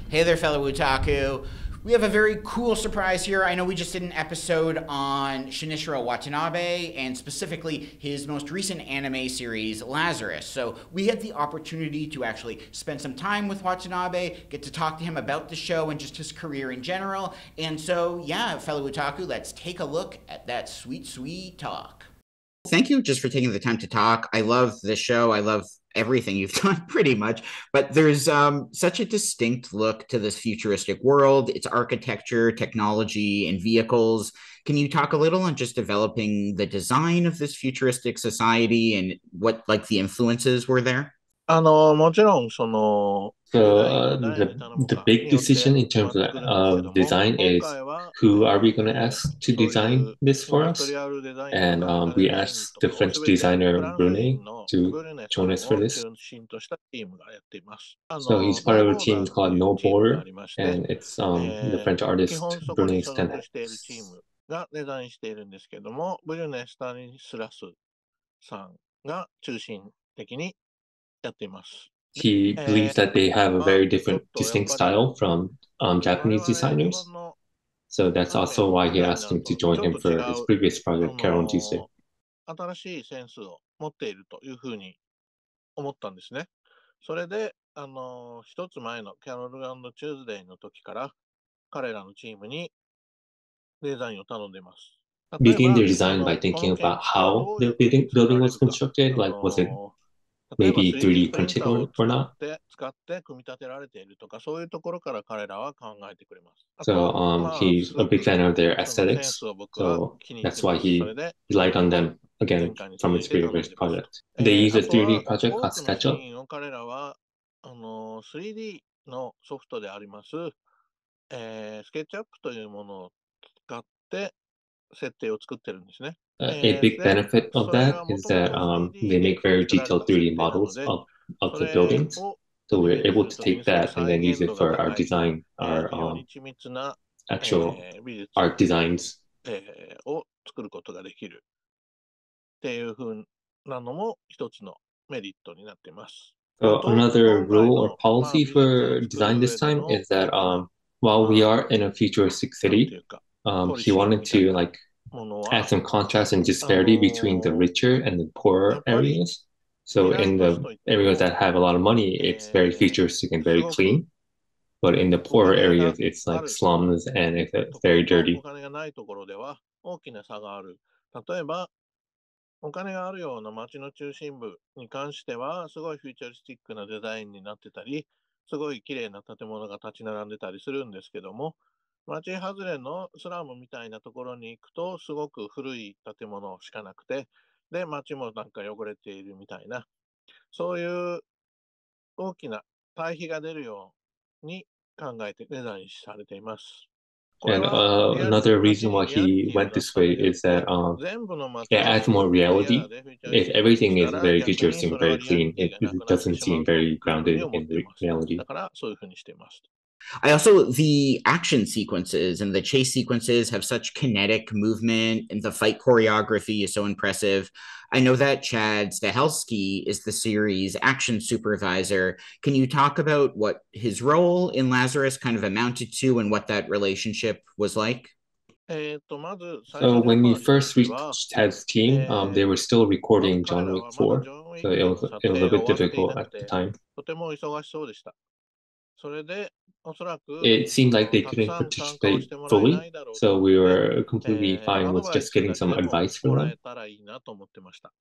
Hey there, fellow otaku. We have a very cool surprise here. I know we just did an episode on Shinichiro Watanabe and specifically his most recent anime series, Lazarus. So we had the opportunity to actually spend some time with Watanabe, get to talk to him about the show and just his career in general. And so, yeah, fellow otaku, let's take a look at that sweet, sweet talk. Thank you just for taking the time to talk. I love this show. I love everything you've done pretty much, but there's such a distinct look to this futuristic world, its architecture, technology, and vehicles. Can you talk a little on just developing the design of this futuristic society and what like the influences were there? もちろん、デ So ザインを誰に the 頼むか big によって decision in 決ま terms ってくるんですけど of も、design 今 is 回は、who are we going to ask to そうい design う this イン for ダストリ us? アルデザインと And かメカ we デザイン asked と the かをす French べてフ designer ランス Brune 人のブ to ルネさ join ん us for を this. 中心としたチームがやっています。So he's part ノー of a ボーダ team ーってい called う No チームがあ Border, りまして、and it's the French 基 artist 本そこに Brune's 所 10. 属しているチームがデザインしているんですけども、ブルネ・スタニスラスさんが中心的にやっています。He believes that they have a まあ、very ちょっ different, とやっ distinct ぱり style from 我 Japanese 々日本 designers. の So that's アニメ also の why デ he ザイン asked なの him to と join ちょっ him と違 for his う、previous project, Carol and Tuesday. 新しいセンスを持っているというふうに思ったんですね。それで、一つ前のキャロルチューズデーの時から彼らのチームにデザインを頼んでいます。例え Begin ば、their design by この thinking 建 about 築が how どうい the うふうに作 building られ was るか。constructed. Like, was it 例えば maybe 3D3D プリンタ printed ーを or not? 使って組み立てられているとか、そういうところから彼らは考えてくれます。あ So と、まあ、す he's a ご big く fan of their そのセンス aesthetics. を僕は So 気に入って that's why ます。それ he で、relied on それ them を again 前回に from 続い his て頼ん previous でます。project. They use あ a とは、3D project 多 called くのシ SketchUp. ーンを彼らは、3D のソフトであります、スケッチアップというものを使って設定を作ってるんですね。A big で、benefit of それ that がも is とも that と they 3D で make very 作られ detailed た設 3D 定なの models で、of そ the れ buildings. を So イメ we're ージす able る to とき take にすごく that and 再 then use 現 it 度が for our 高い、design, our 非常に緻密な、actual 美術、art designs. を作ることができるっていうふうなのも一つのメリットになっています。So あと、another 今回 rule or の、まあ、 policy 美術を for 作る design 上 this で time の is that 大きな、while we ま are in a futuristic あ、なんて city, いうか、ポリ he シー wanted みたい to な like もの add は、some contrast and あ disparity between the の richer and the や poorer っぱり areas. 未 So 来 in 都市 the といって areas も、that have a lot of money, it's very futuristic and す very ごく clean. But in the お poorer 金が areas, it's あ like る slums and it's ところ very とお dirty. 金がないところでは大きな差がある。例えば、お金があるような街の中心部に関しては、すごいフューチャリスティックなデザインになってたり、すごい綺麗な建物が立ち並んでたりするんですけども、街外れのスラムみたいなところに行くと、すごく古い建物しかなくて、で、街もなんか汚れているみたいな、そういう大きな対比が出るように考えてデザインされています。これ And は街 another reason に why リアリ he ティを went 出す this た way めであっ is て、that 全部の街 it を adds すご more くクリア reality. でフューチャリ If スティックに everything した is ら very 逆に futuristic そ and れは very リアリ clean, ティ it がなくなって doesn't しま seem うと very いうふうに grounded 思っ in ています。reality. だからそういうふうにしています。I also, the action sequences and the chase sequences have such kinetic movement, and the fight choreography is so impressive. I know that Chad Stahelski is the series action supervisor. Can you talk about what his role in Lazarus kind of amounted to and what that relationship was like? まず最 So 初の when メ we ンバーについ first ては、reached Ted's team, they were still まず recording 彼 John ら Wick はまだ 4, ジョン・ウィッ so クの撮 it was a 影が bit 終わってい difficult なく at the て、time. とても忙しそうでした。それで、おそらく、It seemed like they たく couldn't さん参加をし participate てもらえな fully, いだろうと so 思っ we て、were completely fine アド with バイ just ス getting だけ some でも advice も from ら them. えたらいいなと思ってました。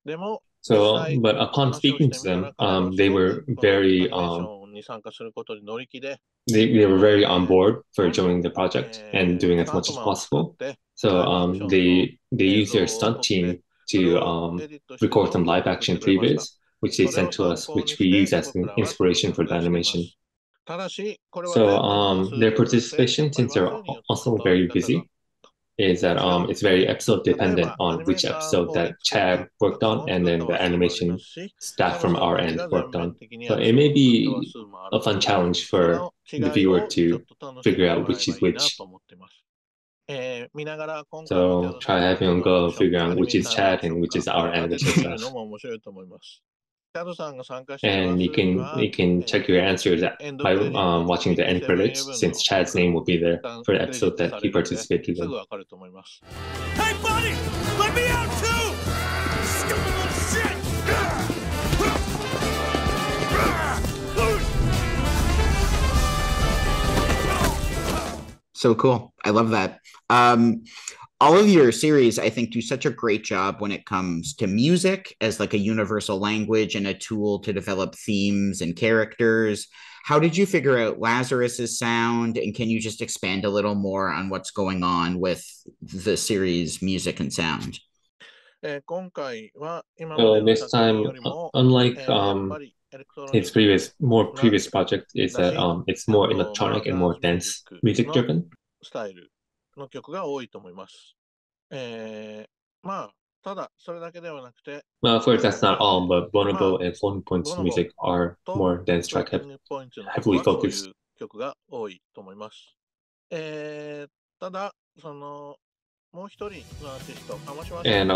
でも、実 So, 際、but upon 話をし speaking て to みたら them, 彼らはす they ご were くこのア very ニメーションに参加することに乗り気で、they were very on board for どんど joining ん、the project and doing ス as タン much ト as マンを使っ possible. て So ライブアクションの they 映 used their 像を撮 stunt って、team それ to をエディットして record 動 some 画 live を送っ action てくれました。previews, which they それ sent を to 参 us, 考 which に we し use て as 僕 an らは作 inspiration 曲 for the がしていま animation. す。ただし、これは So 全部の話 their によって、やっ participation, ぱり since 話 they're 数によって also 関わり very 方が busy, is that 違うんで it's すね。very episode 例え dependent ば、ア on ニメー which ター episode を that 作った Chad ア worked クション on を and 作った then the 話数もありま animation すし、キャ staff ラ from さん our たち end が worked 全面 on. 的に So アク it ション may を作った話 be 数もある a の fun で、challenge そ for の違 the い viewer をちょっ to と楽しん figure で out もらえ which is ばいいな which. と思っています。見ながら今回はチャ So ドさ try んの having 人 them のアク go ション figure かア out ニメ which ー is ターのアク Chad ショ and ン which か、 is これ our を当てて animation みるの staff. も面白いと思います。And you can check your answers by watching the end credits, since Chad's name will be there for the episode that he participated in. Hey, buddy! Let me out too! Stupid little shit! So cool. I love that. All of your series, I think, do such a great job when it comes to music as like a universal language and a tool to develop themes and characters. How did you figure out Lazarus's sound? And can you just expand a little more on what's going on with the series music and sound? This time, unlike his previous project, is that it's more electronic and more dense music driven. の曲が多いと思います。まあ、ただそれだけではなくて、Well, of course, that's not all, but Bonobo and Floating Point's music are more dense track heavily focused. 曲が多いと思います。ただ、そのもう一人のアーティスト、And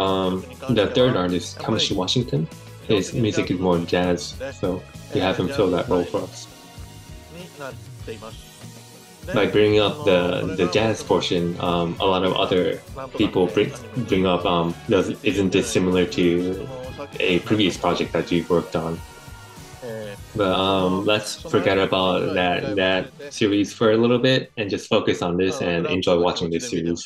the third artist, Kamashi Washington, his music is more jazz, so we have him fill that role for us. になっています。By bringing up the jazz portion, a lot of other people bring up, isn't this similar to a previous project that you've worked on? But let's forget about that series for a little bit and just focus on this and enjoy watching this series.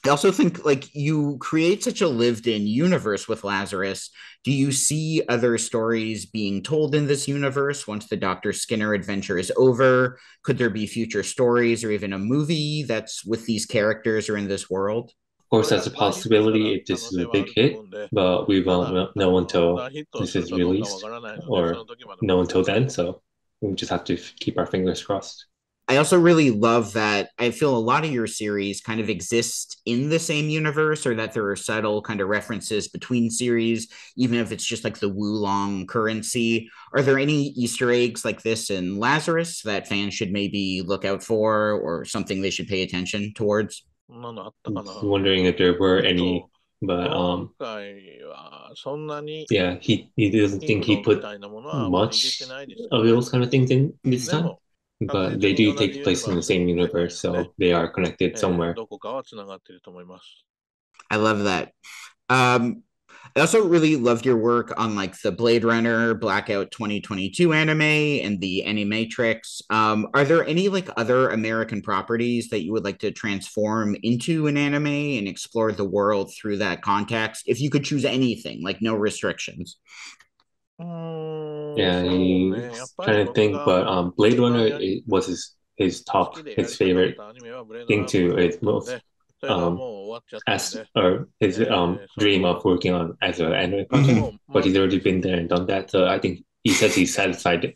I also think like you create such a lived-in universe with Lazarus. Do you see other stories being told in this universe once the Dr. Skinner adventure is over? Could there be future stories or even a movie that's with these characters or in this world? Of course, that's a possibility if this is a big hit, but we won't know until this is released, or know until then, so we just have to keep our fingers crossed. I also really love that I feel a lot of your series kind of exist in the same universe, or that there are subtle kind of references between series, even if it's just like the Wulong currency. Are there any Easter eggs like this in Lazarus that fans should maybe look out for, or something they should pay attention towards? Wondering if there were any, but yeah, he doesn't think he put much of those kind of things in this time. But they do take place in the same universe, so they are connected somewhere. I love that. I also really loved your work on like the Blade Runner Blackout 2022 anime and the Animatrix. Are there any like other American properties that you would like to transform into an anime and explore the world through that context? If you could choose anything, like no restrictions. Yeah, he's trying to think, but Blade Runner was his favorite thing to his most his dream of working on as an anime project. But he's already been there and done that, so I think he says he's satisfied.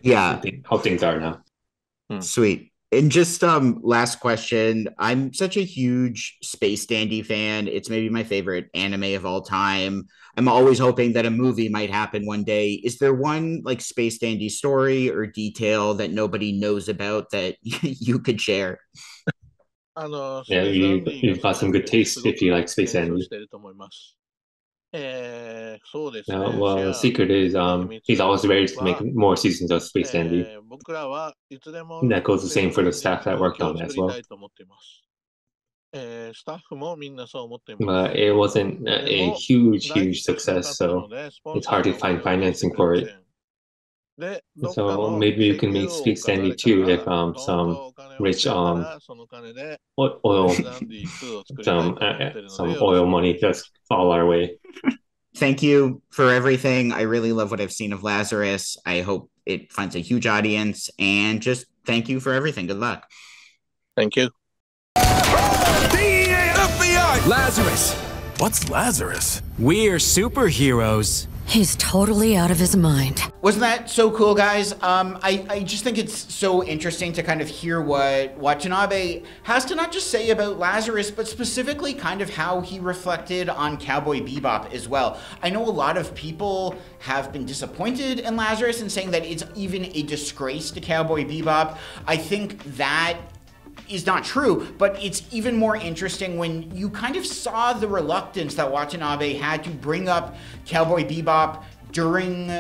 Yeah, how things are now. Sweet. And just last question. I'm such a huge Space Dandy fan. It's maybe my favorite anime of all time. I'm always hoping that a movie might happen one day. Is there one like Space Dandy story or detail that nobody knows about that you could share? Yeah, you've got some good taste if you like Space Dandy. Well, the secret is he's always ready to make more seasons of Space Dandy. That goes the same for the staff that worked on it as well. But it wasn't a huge success, so it's hard to find financing for it. So maybe you can make Space Dandy too if some rich oil some oil money does fall our way. Thank you for everything. I really love what I've seen of Lazarus. I hope it finds a huge audience, and just thank you for everything. Good luck. Thank you. DEA, FBI! Lazarus! What's Lazarus? We're superheroes. He's totally out of his mind. Wasn't that so cool, guys? I just think it's so interesting to kind of hear what Watanabe has to not just say about Lazarus, but specifically kind of how he reflected on Cowboy Bebop as well. I know a lot of people have been disappointed in Lazarus and saying that it's even a disgrace to Cowboy Bebop. I think that is not true, but it's even more interesting when you kind of saw the reluctance that Watanabe had to bring up Cowboy Bebop during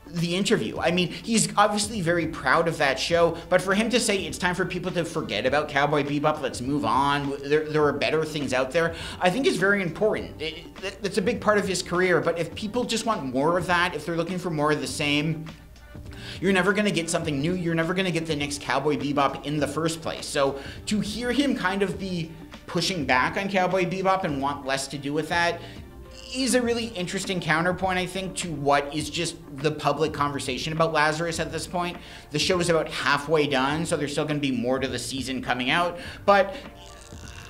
the interview. I mean, he's obviously very proud of that show, but for him to say it's time for people to forget about Cowboy Bebop, let's move on, there are better things out there, I think is very important. That's a big part of his career, but if people just want more of that, if they're looking for more of the same, you're never going to get something new. You're never going to get the next Cowboy Bebop in the first place. So to hear him kind of be pushing back on Cowboy Bebop and want less to do with that is a really interesting counterpoint, I think, to what is just the public conversation about Lazarus at this point. The show is about halfway done, so there's still going to be more to the season coming out. But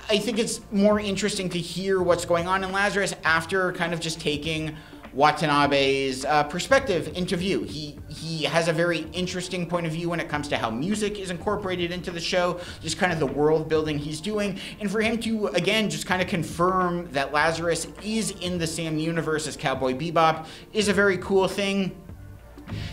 I think it's more interesting to hear what's going on in Lazarus after kind of just taking Watanabe's perspective into view. He has a very interesting point of view when it comes to how music is incorporated into the show, just kind of the world building he's doing, and for him to, again, just kind of confirm that Lazarus is in the same universe as Cowboy Bebop is a very cool thing.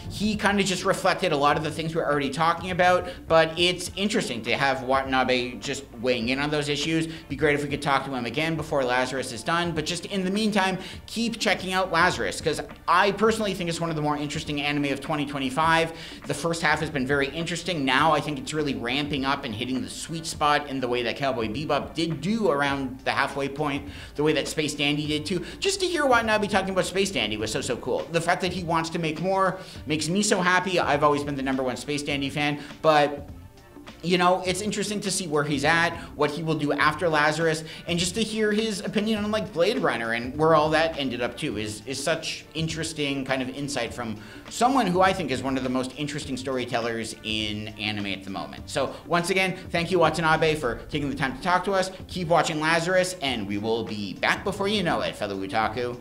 He kind of just reflected a lot of the things we're already talking about, but it's interesting to have Watanabe just weighing in on those issues. Be great if we could talk to him again before Lazarus is done, but just in the meantime, keep checking out Lazarus, because I personally think it's one of the more interesting anime of 2025. The first half has been very interesting. Now I think it's really ramping up and hitting the sweet spot in the way that Cowboy Bebop did do around the halfway point, the way that Space Dandy did too. Just to hear Watanabe talking about Space Dandy was so cool. The fact that he wants to make more makes me so happy. I've always been the #1 Space Dandy fan, but you know, it's interesting to see where he's at, what he will do after Lazarus, and just to hear his opinion on like Blade Runner and where all that ended up too is such interesting kind of insight from someone who I think is one of the most interesting storytellers in anime at the moment. So once again, thank you Watanabe for taking the time to talk to us. Keep watching Lazarus, and we will be back before you know it, fellow otaku.